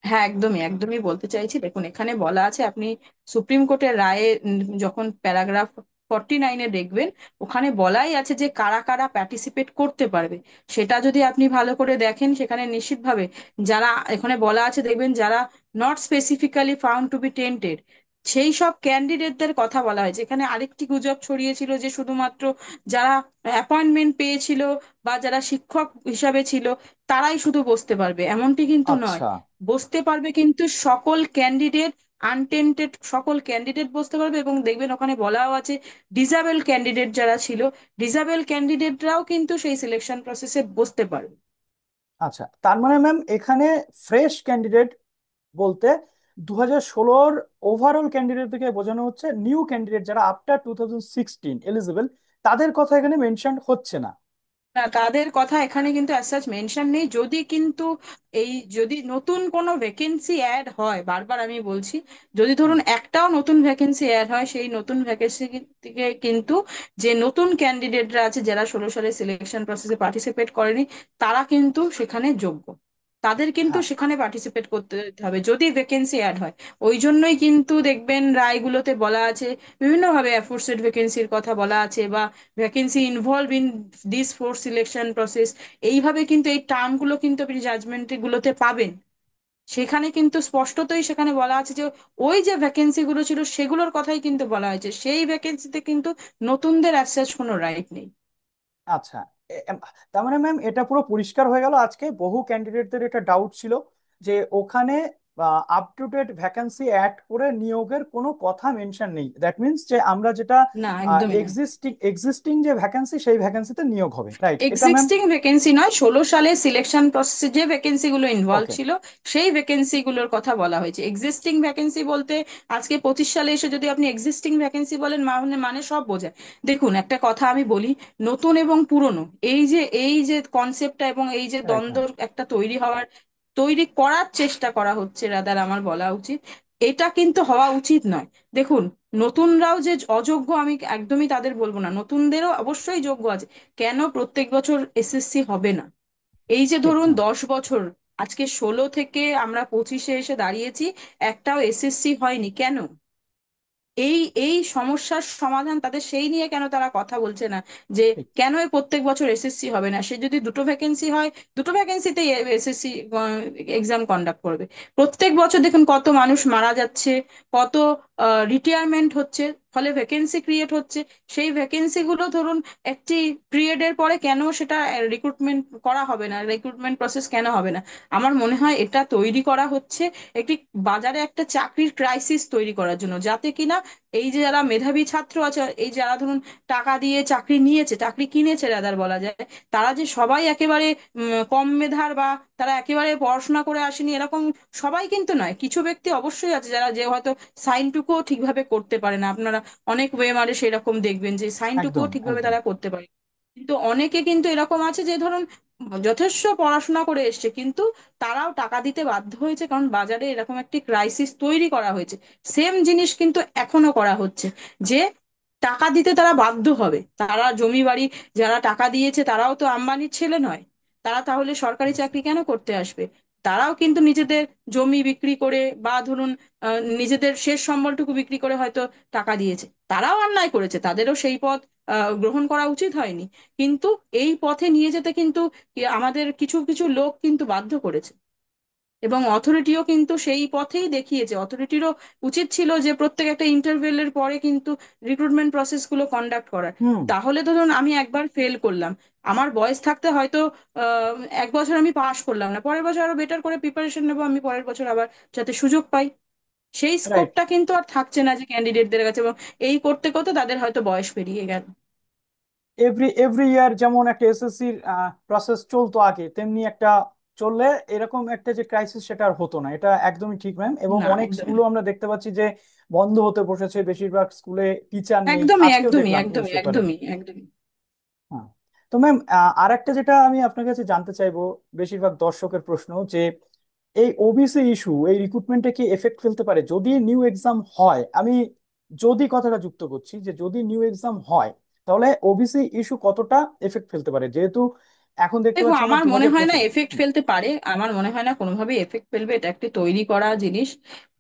হ্যাঁ একদমই একদমই বলতে চাইছি। দেখুন এখানে বলা আছে, আপনি সুপ্রিম কোর্টের রায়ে যখন প্যারাগ্রাফ 49-এ দেখবেন, ওখানে বলাই আছে যে কারা কারা পার্টিসিপেট করতে পারবে। সেটা যদি আপনি ভালো করে দেখেন, সেখানে নিশ্চিতভাবে যারা, এখানে বলা আছে দেখবেন, যারা not specifically found to be tainted, সেই সব ক্যান্ডিডেটদের কথা বলা হয়েছে। এখানে আরেকটি গুজব ছড়িয়েছিল যে শুধুমাত্র যারা অ্যাপয়েন্টমেন্ট পেয়েছিল বা যারা শিক্ষক হিসাবে ছিল, তারাই শুধু বসতে পারবে, এমনটি কিন্তু নয়। আচ্ছা। বসতে পারবে কিন্তু সকল ক্যান্ডিডেট, আনটেন্টেড সকল ক্যান্ডিডেট বসতে পারবে। এবং দেখবেন ওখানে বলাও আছে ডিসাবেল ক্যান্ডিডেট যারা ছিল, ডিসাবেল ক্যান্ডিডেটরাও কিন্তু সেই সিলেকশন প্রসেসে বসতে পারবে। আচ্ছা, তার মানে ম্যাম এখানে ফ্রেশ ক্যান্ডিডেট বলতে 2016-র ওভারঅল ক্যান্ডিডেট থেকে বোঝানো হচ্ছে নিউ ক্যান্ডিডেট যারা আফটার 2016 এলিজিবল, তাদের কথা এখানে মেনশন হচ্ছে না। না, তাদের কথা এখানে কিন্তু অ্যাজ সাচ মেনশন নেই। যদি কিন্তু এই যদি নতুন কোনো ভ্যাকেন্সি অ্যাড হয়, বারবার আমি বলছি, যদি হুম। ধরুন একটাও নতুন ভ্যাকেন্সি অ্যাড হয়, সেই নতুন ভ্যাকেন্সি থেকে কিন্তু যে নতুন ক্যান্ডিডেটরা আছে যারা 16 সালে সিলেকশন প্রসেসে পার্টিসিপেট করেনি, তারা কিন্তু সেখানে যোগ্য, তাদের কিন্তু হ্যাঁ। সেখানে পার্টিসিপেট করতে দিতে হবে যদি ভ্যাকেন্সি অ্যাড হয়। ওই জন্যই কিন্তু দেখবেন রায়গুলোতে বলা আছে, বিভিন্নভাবে অ্যাফোর্সেড ভ্যাকেন্সির কথা বলা আছে, বা vacancy involve in this four selection process, এইভাবে কিন্তু এই টার্মগুলো কিন্তু আপনি জাজমেন্ট গুলোতে পাবেন। সেখানে কিন্তু স্পষ্টতই সেখানে বলা আছে যে ওই যে ভ্যাকেন্সি গুলো ছিল সেগুলোর কথাই কিন্তু বলা হয়েছে, সেই ভ্যাকেন্সিতে কিন্তু নতুনদের অ্যাজ কোনো রাইট নেই। আচ্ছা। তার মানে ম্যাম এটা পুরো পরিষ্কার হয়ে গেল আজকে। বহু ক্যান্ডিডেটদের এটা ডাউট ছিল যে ওখানে up to date vacancy add করে নিয়োগের কোনো কথা মেনশন নেই। দ্যাট মিন্স যে আমরা যেটা না, একদমই না। এক্সিস্টিং যে ভ্যাকেন্সি সেই ভ্যাকেন্সিতে নিয়োগ হবে, রাইট এটা ম্যাম? এক্সিস্টিং ভ্যাকেন্সি নয়, 16 সালে সিলেকশন প্রসেসে যে ভ্যাকেন্সি গুলো ইনভলভ ওকে। ছিল সেই ভ্যাকেন্সি গুলোর কথা বলা হয়েছে। এক্সিস্টিং ভ্যাকেন্সি বলতে আজকে 25 সালে এসে যদি আপনি এক্সিস্টিং ভ্যাকেন্সি বলেন, মানে মানে সব বোঝায়। দেখুন, একটা কথা আমি বলি, নতুন এবং পুরনো এই যে কনসেপ্টটা এবং এই যে রাইট দ্বন্দ্ব ম্যাম। একটা তৈরি করার চেষ্টা করা হচ্ছে, রাদার আমার বলা উচিত, এটা কিন্তু হওয়া উচিত নয়। দেখুন, নতুনরাও যে অযোগ্য আমি একদমই তাদের বলবো না, নতুনদেরও অবশ্যই যোগ্য আছে। কেন প্রত্যেক বছর এসএসসি হবে না? এই যে ঠিক ধরুন ম্যাম। 10 বছর, আজকে 16 থেকে আমরা 25-এ এসে দাঁড়িয়েছি, একটাও এসএসসি হয়নি কেন? এই এই সমস্যার সমাধান তাদের সেই নিয়ে কেন তারা কথা বলছে না, যে ঠিক। কেন এই প্রত্যেক বছর এসএসসি হবে না? সে যদি দুটো ভ্যাকেন্সি হয়, দুটো ভ্যাকেন্সিতে এসএসসি এক্সাম কন্ডাক্ট করবে। প্রত্যেক বছর দেখুন কত মানুষ মারা যাচ্ছে, কত রিটায়ারমেন্ট হচ্ছে, ফলে ভ্যাকেন্সি ক্রিয়েট হচ্ছে। সেই ভ্যাকেন্সি গুলো ধরুন একটি পিরিয়ডের পরে কেন সেটা রিক্রুটমেন্ট করা হবে না, রিক্রুটমেন্ট প্রসেস কেন হবে না? আমার মনে হয় এটা তৈরি করা হচ্ছে একটি বাজারে একটা চাকরির ক্রাইসিস তৈরি করার জন্য, যাতে কিনা এই যে যারা মেধাবী ছাত্র আছে, এই যারা ধরুন টাকা দিয়ে চাকরি নিয়েছে, চাকরি কিনেছে রাদার বলা যায়, তারা যে সবাই একেবারে কম মেধার, বা তারা একেবারে পড়াশোনা করে আসেনি এরকম সবাই কিন্তু নয়। কিছু ব্যক্তি অবশ্যই আছে যারা যে হয়তো সাইনটুকুও ঠিকভাবে করতে পারে না, আপনারা অনেক ওয়েমারে সেরকম দেখবেন যে সাইনটুকুও একদম ঠিকভাবে একদম। তারা করতে পারে। কিন্তু অনেকে কিন্তু এরকম আছে যে ধরুন যথেষ্ট পড়াশোনা করে এসছে, কিন্তু তারাও টাকা দিতে বাধ্য হয়েছে, কারণ বাজারে এরকম একটি ক্রাইসিস তৈরি করা হয়েছে। সেম জিনিস কিন্তু এখনো করা হচ্ছে, যে টাকা দিতে তারা বাধ্য হবে। তারা জমি বাড়ি, যারা টাকা দিয়েছে তারাও তো আম্বানির ছেলে নয়, তারা তাহলে সরকারি চাকরি কেন করতে আসবে? তারাও কিন্তু নিজেদের জমি বিক্রি করে, বা ধরুন নিজেদের শেষ সম্বলটুকু বিক্রি করে হয়তো টাকা দিয়েছে। তারাও অন্যায় করেছে, তাদেরও সেই পথ গ্রহণ করা উচিত হয়নি। কিন্তু এই পথে নিয়ে যেতে কিন্তু আমাদের কিছু কিছু লোক কিন্তু বাধ্য করেছে, এবং অথরিটিও কিন্তু সেই পথেই দেখিয়েছে। অথরিটিরও উচিত ছিল যে প্রত্যেক একটা ইন্টারভেলের পরে কিন্তু রিক্রুটমেন্ট প্রসেস গুলো কন্ডাক্ট করার। হুম। তাহলে তো ধরুন আমি একবার ফেল করলাম, আমার বয়স থাকতে হয়তো আহ 1 বছর আমি পাশ করলাম না, পরের বছর আরো বেটার করে প্রিপারেশন নেবো, আমি পরের বছর আবার যাতে সুযোগ পাই। সেই রাইট। স্কোপটা কিন্তু আর থাকছে না যে ক্যান্ডিডেটদের কাছে, এবং এই করতে করতে তাদের হয়তো বয়স পেরিয়ে গেল। এভরি ইয়ার যেমন একটা এসএসসির প্রসেস চলতো আগে, তেমনি একটা চললে এরকম একটা যে ক্রাইসিস সেটা আর হতো না। এটা একদমই ঠিক ম্যাম। এবং না, অনেক একদমই স্কুলও আমরা দেখতে পাচ্ছি যে বন্ধ হতে বসেছে, বেশিরভাগ স্কুলে টিচার নেই, একদমই আজকেও একদমই দেখলাম নিউজ একদমই পেপারে। একদমই একদমই। হ্যাঁ। তো ম্যাম, আর একটা যেটা আমি আপনার কাছে জানতে চাইবো, বেশিরভাগ দর্শকের প্রশ্ন, যে এই ওবিসি ইস্যু এই রিক্রুটমেন্টে কি এফেক্ট ফেলতে পারে যদি নিউ এক্সাম হয়? আমি যদি কথাটা যুক্ত করছি যে যদি নিউ এক্সাম হয়, তাহলে ওবিসি ইস্যু কতটা এফেক্ট ফেলতে পারে, যেহেতু এখন দেখতে দেখো, পাচ্ছি আমরা আমার দু মনে হাজার হয় না পঁচিশ এফেক্ট ফেলতে পারে, আমার মনে হয় না কোনোভাবে এফেক্ট ফেলবে। এটা একটি তৈরি করা জিনিস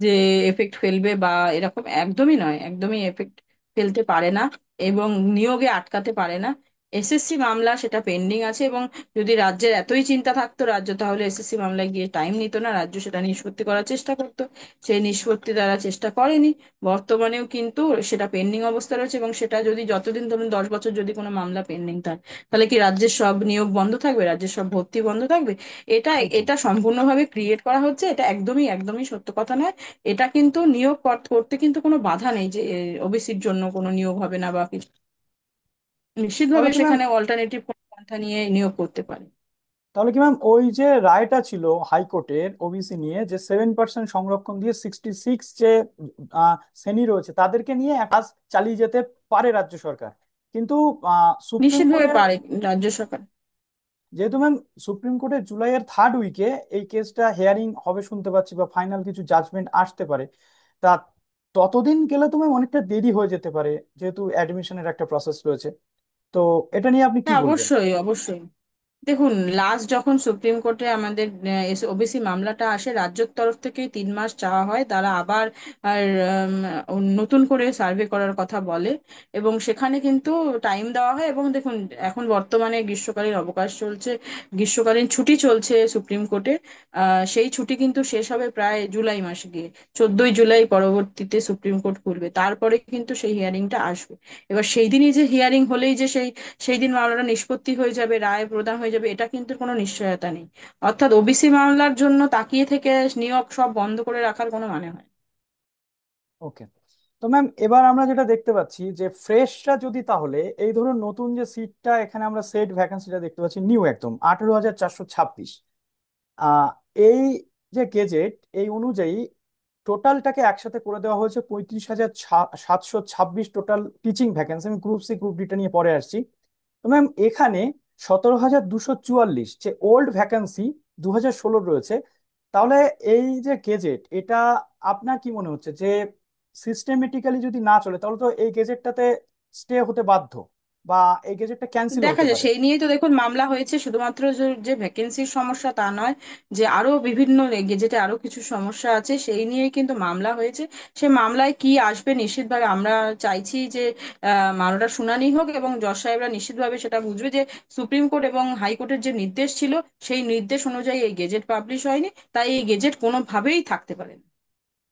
যে এফেক্ট ফেলবে বা এরকম একদমই নয়, একদমই এফেক্ট ফেলতে পারে না, এবং নিয়োগে আটকাতে পারে না। এসএসসি মামলা সেটা পেন্ডিং আছে, এবং যদি রাজ্যের এতই চিন্তা থাকতো, রাজ্য তাহলে এসএসসি মামলায় গিয়ে টাইম নিত না, রাজ্য সেটা নিষ্পত্তি করার চেষ্টা করতো। সেই নিষ্পত্তি তারা চেষ্টা করেনি। বর্তমানেও কিন্তু সেটা পেন্ডিং অবস্থা রয়েছে, এবং সেটা যদি যতদিন ধরুন 10 বছর যদি কোনো মামলা পেন্ডিং থাকে, তাহলে কি রাজ্যের সব নিয়োগ বন্ধ থাকবে, রাজ্যের সব ভর্তি বন্ধ থাকবে? এটা সেইটাই। এটা সম্পূর্ণভাবে ক্রিয়েট করা হচ্ছে, এটা একদমই একদমই সত্য কথা নয়। এটা কিন্তু নিয়োগ করতে কিন্তু কোনো বাধা নেই যে ওবিসির জন্য কোনো নিয়োগ হবে না বা কিছু। তাহলে নিশ্চিতভাবে তো ম্যাম সেখানে অল্টারনেটিভ কোনো পন্থা নিয়ে নিয়োগ করতে পারে। তাহলে কি ম্যাম ওই যে রায়টা ছিল হাইকোর্টের ওবিসি নিয়ে, যে 7% সংরক্ষণ দিয়ে 66 যে শ্রেণী রয়েছে তাদেরকে নিয়ে এক কাজ চালিয়ে যেতে পারে রাজ্য সরকার, কিন্তু সুপ্রিম নিশ্চিতভাবে কোর্টের, পারে রাজ্য সরকার। যেহেতু ম্যাম সুপ্রিম কোর্টের জুলাইয়ের 3rd উইকে এই কেসটা হেয়ারিং হবে শুনতে পাচ্ছি, বা ফাইনাল কিছু জাজমেন্ট আসতে পারে, তা ততদিন গেলে তো ম্যাম অনেকটা দেরি হয়ে যেতে পারে, যেহেতু অ্যাডমিশনের একটা প্রসেস রয়েছে। তো এটা নিয়ে আপনি কি হ্যাঁ, বলবেন? অবশ্যই অবশ্যই। দেখুন, লাস্ট যখন সুপ্রিম কোর্টে আমাদের ওবিসি মামলাটা আসে, রাজ্যের তরফ থেকে 3 মাস চাওয়া হয়, তারা আবার আর নতুন করে সার্ভে করার কথা বলে, এবং সেখানে কিন্তু টাইম দেওয়া হয়। এবং দেখুন, এখন বর্তমানে গ্রীষ্মকালীন অবকাশ চলছে, গ্রীষ্মকালীন ছুটি চলছে সুপ্রিম কোর্টে। সেই ছুটি কিন্তু শেষ হবে প্রায় জুলাই মাসে গিয়ে, 14ই জুলাই পরবর্তীতে সুপ্রিম কোর্ট খুলবে, তারপরে কিন্তু সেই হিয়ারিংটা আসবে। এবার সেই দিনই যে হিয়ারিং হলেই যে সেই দিন মামলাটা নিষ্পত্তি হয়ে যাবে, রায় প্রদান হয়ে যাবে, এটা কিন্তু কোনো নিশ্চয়তা নেই। অর্থাৎ ওবিসি মামলার জন্য তাকিয়ে থেকে নিয়োগ সব বন্ধ করে রাখার কোনো মানে হয় না। ওকে। তো ম্যাম এবার আমরা যেটা দেখতে পাচ্ছি যে ফ্রেশরা যদি, তাহলে এই ধরুন নতুন যে সিটটা এখানে আমরা সেট ভ্যাকেন্সিটা দেখতে পাচ্ছি নিউ একদম 18,426, আহ এই যে গেজেট এই অনুযায়ী টোটালটাকে একসাথে করে দেওয়া হয়েছে 35,726 টোটাল টিচিং ভ্যাকেন্সি। আমি গ্রুপ সি গ্রুপ ডিটা নিয়ে পরে আসছি। তো ম্যাম এখানে 17,244 যে ওল্ড ভ্যাকেন্সি 2016 রয়েছে। তাহলে এই যে গেজেট এটা আপনার কি মনে হচ্ছে যে সিস্টেমেটিক্যালি যদি না চলে তাহলে তো এই গেজেটটাতে স্টে হতে বাধ্য, বা এই গেজেটটা ক্যান্সেল দেখা হতে যায় পারে? সেই নিয়েই তো দেখুন মামলা হয়েছে, শুধুমাত্র যে যে ভ্যাকেন্সির সমস্যা তা নয়, যে আরো বিভিন্ন গেজেটে আরো কিছু সমস্যা আছে, সেই নিয়েই কিন্তু মামলা হয়েছে। সে মামলায় কি আসবে, নিশ্চিতভাবে আমরা চাইছি যে মামলাটা শুনানি হোক, এবং জজ সাহেবরা নিশ্চিতভাবে সেটা বুঝবে যে সুপ্রিম কোর্ট এবং হাইকোর্টের যে নির্দেশ ছিল, সেই নির্দেশ অনুযায়ী এই গেজেট পাবলিশ হয়নি, তাই এই গেজেট কোনোভাবেই থাকতে পারে না।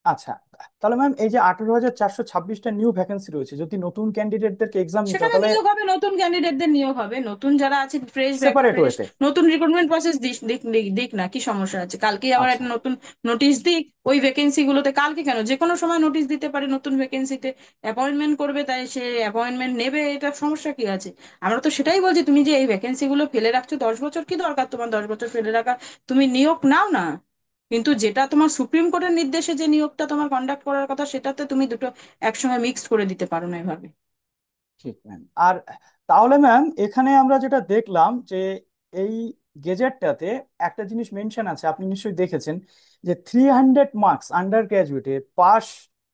আচ্ছা, তাহলে ম্যাম এই যে 18,426টা নিউ ভ্যাকেন্সি রয়েছে, যদি নতুন ক্যান্ডিডেটদেরকে এক্সাম নিতে হয় সেখানে তাহলে নিয়োগ হবে, নতুন ক্যান্ডিডেটদের নিয়োগ হবে, নতুন যারা আছে ফ্রেশ সেপারেট ফ্রেশ ওয়েতে? নতুন রিক্রুটমেন্ট প্রসেস দিক দিক দিক দিক না, কি সমস্যা আছে? কালকেই আবার আচ্ছা। একটা নতুন নোটিশ দিক ওই ভ্যাকেন্সি গুলোতে, কালকে কেন, যে কোনো সময় নোটিশ দিতে পারে নতুন ভ্যাকেন্সিতে, অ্যাপয়েন্টমেন্ট করবে, তাই সে অ্যাপয়েন্টমেন্ট নেবে, এটা সমস্যা কি আছে? আমরা তো সেটাই বলছি, তুমি যে এই ভ্যাকেন্সি গুলো ফেলে রাখছো 10 বছর, কি দরকার তোমার 10 বছর ফেলে রাখা? তুমি নিয়োগ নাও না। কিন্তু যেটা তোমার সুপ্রিম কোর্টের নির্দেশে যে নিয়োগটা তোমার কন্ডাক্ট করার কথা, সেটাতে তুমি দুটো একসঙ্গে মিক্সড করে দিতে পারো না এভাবে। ঠিক ম্যাম। আর তাহলে ম্যাম এখানে আমরা যেটা দেখলাম যে এই গেজেটটাতে একটা জিনিস মেনশন আছে, আপনি নিশ্চয়ই দেখেছেন, যে 300 মার্কস আন্ডার গ্রাজুয়েটে পাস,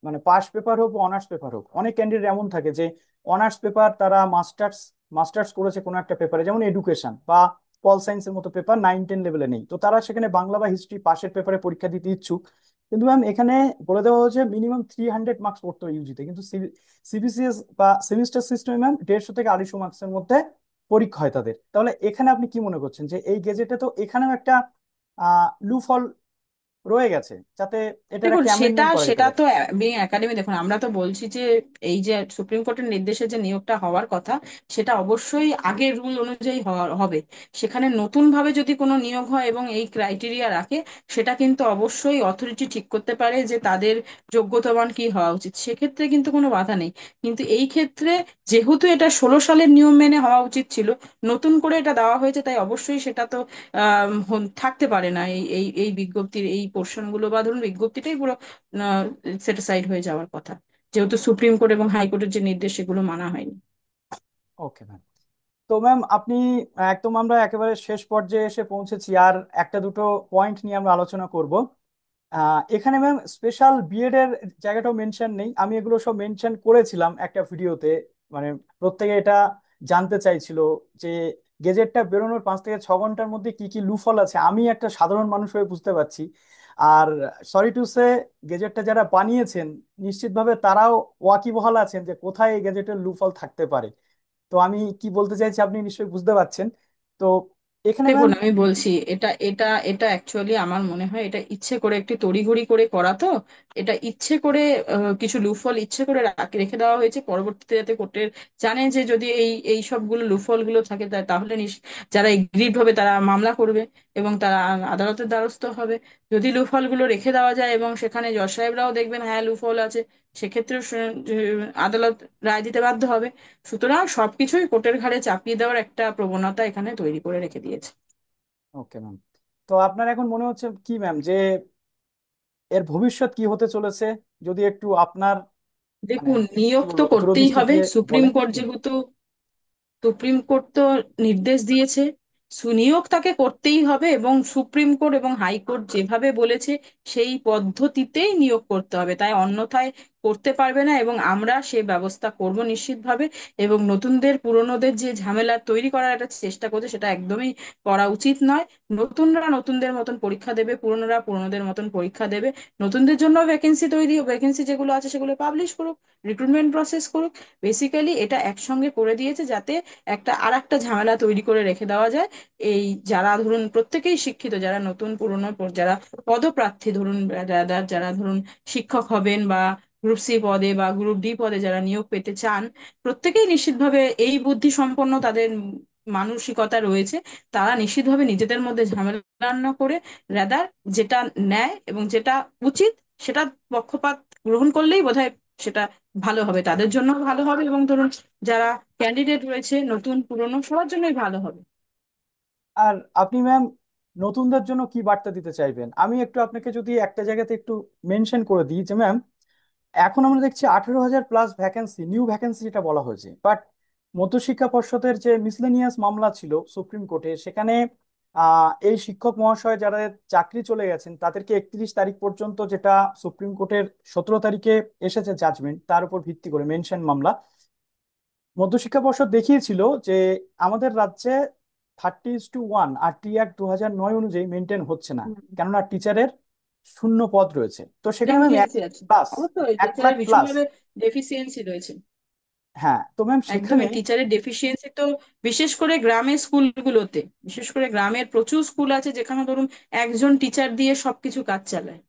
মানে পাস পেপার হোক অনার্স পেপার হোক, অনেক ক্যান্ডিডেট এমন থাকে যে অনার্স পেপার তারা মাস্টার্স মাস্টার্স করেছে কোনো একটা পেপারে, যেমন এডুকেশন বা পল সায়েন্সের মতো পেপার 9-10 লেভেলে নেই, তো তারা সেখানে বাংলা বা হিস্ট্রি পাশের পেপারে পরীক্ষা দিতে ইচ্ছুক। কিন্তু ম্যাম এখানে বলে দেওয়া হয়েছে মিনিমাম 300 মার্কস পড়তে হবে ইউজিতে, কিন্তু সিবিসিএস বা সেমিস্টার সিস্টেমে ম্যাম 150 থেকে 250 মার্কসের মধ্যে পরীক্ষা হয় তাদের। তাহলে এখানে আপনি কি মনে করছেন যে এই গেজেটে তো এখানেও একটা লুফল রয়ে গেছে, যাতে এটার দেখুন, একটা সেটা অ্যামেন্ডমেন্ট করা যেতে সেটা পারে? তো বিং একাডেমি, দেখুন আমরা তো বলছি যে এই যে সুপ্রিম কোর্টের নির্দেশে যে নিয়োগটা হওয়ার কথা, সেটা অবশ্যই আগের রুল অনুযায়ী হবে। সেখানে নতুন ভাবে যদি কোনো নিয়োগ হয় এবং এই ক্রাইটেরিয়া রাখে, সেটা কিন্তু অবশ্যই অথরিটি ঠিক করতে পারে যে তাদের যোগ্যতামান কি হওয়া উচিত, সেক্ষেত্রে কিন্তু কোনো বাধা নেই। কিন্তু এই ক্ষেত্রে যেহেতু এটা 16 সালের নিয়ম মেনে হওয়া উচিত ছিল, নতুন করে এটা দেওয়া হয়েছে, তাই অবশ্যই সেটা তো থাকতে পারে না। এই এই এই বিজ্ঞপ্তির এই পোর্শন গুলো, বা ধরুন বিজ্ঞপ্তিটাই পুরো সেটিসাইড হয়ে যাওয়ার কথা, যেহেতু সুপ্রিম কোর্ট এবং হাইকোর্টের যে নির্দেশ সেগুলো মানা হয়নি। Okay ma'am. তো ম্যাম আপনি একদম আমরা একেবারে শেষ পর্যায়ে এসে পৌঁছেছি, আর একটা দুটো পয়েন্ট নিয়ে আমরা আলোচনা করব। এখানে ম্যাম স্পেশাল বিএড এর জায়গাটাও মেনশন নেই, আমি এগুলো সব মেনশন করেছিলাম একটা ভিডিওতে, মানে প্রত্যেকে এটা জানতে চাইছিল যে গেজেটটা বেরোনোর 5 থেকে 6 ঘন্টার মধ্যে কি কি লুফল আছে, আমি একটা সাধারণ মানুষ হয়ে বুঝতে পারছি। আর সরি টু সে, গেজেটটা যারা বানিয়েছেন নিশ্চিতভাবে তারাও ওয়াকিবহাল আছেন যে কোথায় এই গেজেটের লুফল থাকতে পারে। তো আমি কি বলতে চাইছি আপনি নিশ্চয়ই বুঝতে পারছেন। তো এখানে ম্যাম, দেখুন, আমি বলছি, এটা এটা এটা অ্যাকচুয়ালি আমার মনে হয় এটা ইচ্ছে করে একটি তড়িঘড়ি করে করা তো। এটা ইচ্ছে করে কিছু লুফল ইচ্ছে করে রেখে দেওয়া হয়েছে, পরবর্তীতে যাতে কোর্টের জানে যে যদি এই এই সবগুলো লুফল গুলো থাকে, তাহলে যারা এগ্রিড হবে তারা মামলা করবে এবং তারা আদালতের দ্বারস্থ হবে। যদি লুফল গুলো রেখে দেওয়া যায় এবং সেখানে জজ সাহেবরাও দেখবেন হ্যাঁ লুফল আছে, সেক্ষেত্রে আদালত রায় দিতে বাধ্য হবে। সুতরাং সবকিছুই কোর্টের ঘাড়ে চাপিয়ে দেওয়ার একটা প্রবণতা এখানে তৈরি করে রেখে দিয়েছে। Okay ma'am. তো আপনার এখন মনে হচ্ছে কি ম্যাম, যে এর ভবিষ্যৎ কি হতে চলেছে, যদি একটু আপনার মানে দেখুন, কি নিয়োগ তো বলবো করতেই দূরদৃষ্টি হবে। দিয়ে সুপ্রিম বলেন কোর্ট একটু। যেহেতু সুপ্রিম কোর্ট তো নির্দেশ দিয়েছে, সুনিয়োগ তাকে করতেই হবে, এবং সুপ্রিম কোর্ট এবং হাইকোর্ট যেভাবে বলেছে সেই পদ্ধতিতেই নিয়োগ করতে হবে, তাই অন্যথায় করতে পারবে না। এবং আমরা সে ব্যবস্থা করব নিশ্চিতভাবে। এবং নতুনদের পুরনোদের যে ঝামেলা তৈরি করার একটা চেষ্টা করছে, সেটা একদমই করা উচিত নয়। নতুনরা নতুনদের মতন পরীক্ষা দেবে, পুরনোরা পুরনোদের মতন পরীক্ষা দেবে। নতুনদের জন্য ভ্যাকেন্সি তৈরি, ভ্যাকেন্সি যেগুলো আছে সেগুলো পাবলিশ করুক, রিক্রুটমেন্ট প্রসেস করুক। বেসিক্যালি এটা একসঙ্গে করে দিয়েছে যাতে একটা আর একটা ঝামেলা তৈরি করে রেখে দেওয়া যায়। এই যারা ধরুন প্রত্যেকেই শিক্ষিত, যারা নতুন পুরনো যারা পদপ্রার্থী, ধরুন যারা যারা ধরুন শিক্ষক হবেন, বা গ্রুপ সি পদে বা গ্রুপ ডি পদে যারা নিয়োগ পেতে চান, প্রত্যেকেই নিশ্চিতভাবে এই বুদ্ধি সম্পন্ন তাদের মানসিকতা রয়েছে। তারা নিশ্চিতভাবে নিজেদের মধ্যে ঝামেলা না করে রাদার যেটা ন্যায় এবং যেটা উচিত, সেটা পক্ষপাত গ্রহণ করলেই বোধহয় সেটা ভালো হবে, তাদের জন্য ভালো হবে, এবং ধরুন যারা ক্যান্ডিডেট রয়েছে নতুন পুরনো সবার জন্যই ভালো হবে। আর আপনি ম্যাম নতুনদের জন্য কি বার্তা দিতে চাইবেন? আমি একটু আপনাকে যদি একটা জায়গাতে একটু মেনশন করে দিই যে ম্যাম, এখন আমরা দেখছি 18,000 প্লাস ভ্যাকেন্সি, নিউ ভ্যাকেন্সি যেটা বলা হয়েছে, বাট মধ্যশিক্ষা পর্ষদের যে মিসলেনিয়াস মামলা ছিল সুপ্রিম কোর্টে, সেখানে এই শিক্ষক মহাশয় যারা চাকরি চলে গেছেন তাদেরকে 31 তারিখ পর্যন্ত, যেটা সুপ্রিম কোর্টের 17 তারিখে এসেছে জাজমেন্ট, তার উপর ভিত্তি করে মেনশন মামলা, মধ্যশিক্ষা পর্ষদ দেখিয়েছিল যে আমাদের রাজ্যে 30:1 আর টি অ্যাক্ট 2009 অনুযায়ী মেনটেন হচ্ছে না, কেননা টিচারের শূন্য পদ রয়েছে। তো সেখানে ম্যাম এক ডেফিসিয়েন্সি আছে, প্লাস, অবশ্যই 1 লাখ টিচারের প্লাস। ভীষণভাবে ডেফিসিয়েন্সি রয়েছে। হ্যাঁ, তো ম্যাম সেখানে একদমই টিচারের ডেফিসিয়েন্সি তো বিশেষ করে গ্রামের স্কুলগুলোতে, বিশেষ করে গ্রামের প্রচুর স্কুল আছে যেখানে ধরুন একজন টিচার দিয়ে সবকিছু কাজ চালায়।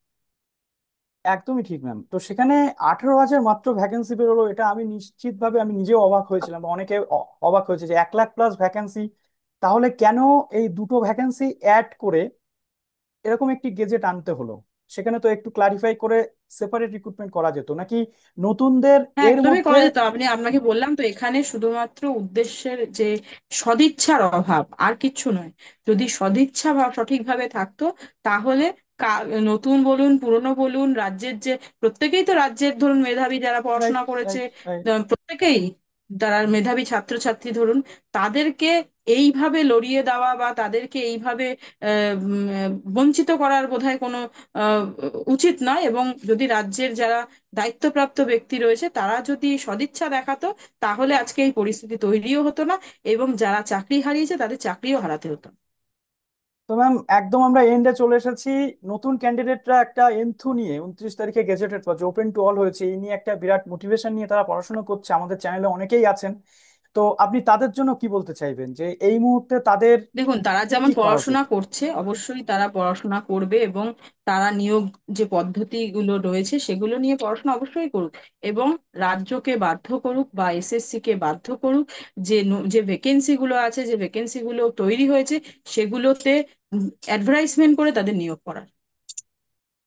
একদমই ঠিক ম্যাম। তো সেখানে 18,000 মাত্র ভ্যাকেন্সি বেরোলো, এটা আমি নিশ্চিতভাবে আমি নিজেও অবাক হয়েছিলাম, বা অনেকে অবাক হয়েছে যে 1 লাখ প্লাস ভ্যাকেন্সি, তাহলে কেন এই দুটো ভ্যাকেন্সি অ্যাড করে এরকম একটি গেজেট আনতে হলো? সেখানে তো একটু ক্লারিফাই করে সেপারেট রিক্রুটমেন্ট করা যেত নাকি নতুনদের হ্যাঁ, এর একদমই মধ্যে? করা যেত। আপনাকে বললাম তো, এখানে শুধুমাত্র উদ্দেশ্যের যে সদিচ্ছার অভাব, আর কিচ্ছু নয়। যদি সদিচ্ছা সঠিকভাবে থাকতো, তাহলে নতুন বলুন পুরনো বলুন, রাজ্যের যে প্রত্যেকেই তো রাজ্যের ধরুন মেধাবী যারা রাইট, পড়াশোনা করেছে, রাইট, রাইট। প্রত্যেকেই যারা মেধাবী ছাত্রছাত্রী ধরুন, তাদেরকে এইভাবে লড়িয়ে দেওয়া বা তাদেরকে এইভাবে বঞ্চিত করার বোধহয় কোনো আহ, উচিত নয়। এবং যদি রাজ্যের যারা দায়িত্বপ্রাপ্ত ব্যক্তি রয়েছে তারা যদি সদিচ্ছা দেখাতো, তাহলে আজকে এই পরিস্থিতি তৈরিও হতো না, এবং যারা চাকরি হারিয়েছে তাদের চাকরিও হারাতে হতো না। তো ম্যাম একদম আমরা এন্ডে চলে এসেছি। নতুন ক্যান্ডিডেটরা একটা এন্থু নিয়ে 29 তারিখে গেজেটেড যে ওপেন টু অল হয়েছে, এই নিয়ে একটা বিরাট মোটিভেশন নিয়ে তারা পড়াশোনা করছে, আমাদের চ্যানেলে অনেকেই আছেন। তো আপনি তাদের জন্য কি বলতে চাইবেন, যে এই মুহূর্তে তাদের দেখুন, তারা যেমন কি করা উচিত? পড়াশোনা করছে অবশ্যই তারা পড়াশোনা করবে, এবং তারা নিয়োগ যে পদ্ধতিগুলো রয়েছে সেগুলো নিয়ে পড়াশোনা অবশ্যই করুক, এবং রাজ্যকে বাধ্য করুক বা এসএসসি কে বাধ্য করুক যে যে ভ্যাকেন্সি গুলো আছে, যে ভ্যাকেন্সি গুলো তৈরি হয়েছে, সেগুলোতে অ্যাডভার্টাইজমেন্ট করে তাদের নিয়োগ করার।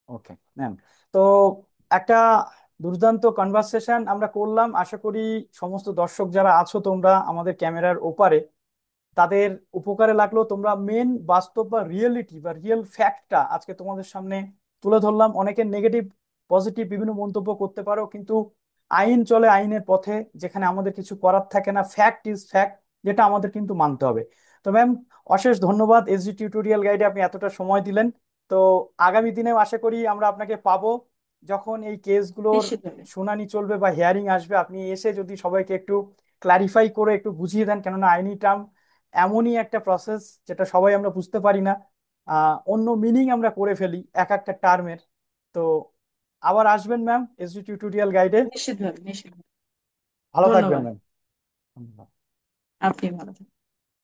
Okay ma'am. তো একটা দুর্দান্ত কনভারসেশন আমরা করলাম, আশা করি সমস্ত দর্শক যারা আছো তোমরা আমাদের ক্যামেরার ওপারে, তাদের উপকারে লাগলো। তোমরা মেন বাস্তব বা রিয়েলিটি বা রিয়েল ফ্যাক্টটা আজকে তোমাদের সামনে তুলে ধরলাম। অনেকের নেগেটিভ পজিটিভ বিভিন্ন মন্তব্য করতে পারো, কিন্তু আইন চলে আইনের পথে, যেখানে আমাদের কিছু করার থাকে না, ফ্যাক্ট ইজ ফ্যাক্ট, যেটা আমাদের কিন্তু মানতে হবে। তো ম্যাম অশেষ ধন্যবাদ, এসজি টিউটোরিয়াল গাইডে আপনি এতটা সময় দিলেন। তো আগামী দিনেও আশা করি আমরা আপনাকে পাবো, যখন এই কেসগুলোর নিশ্চিতভাবে। শুনানি চলবে বা হিয়ারিং আসবে, আপনি এসে যদি সবাইকে একটু ক্লারিফাই করে একটু বুঝিয়ে দেন, কেননা আইনি টার্ম এমনই একটা প্রসেস যেটা সবাই আমরা বুঝতে পারি না, অন্য মিনিং আমরা করে ফেলি এক একটা টার্মের। তো আবার আসবেন ম্যাম এসডি টিউটোরিয়াল গাইডে। নিশ্চিতভাবে, নিশ্চিতভাবে। ভালো থাকবেন ধন্যবাদ। ম্যাম। আপনি ভালো থাকবেন।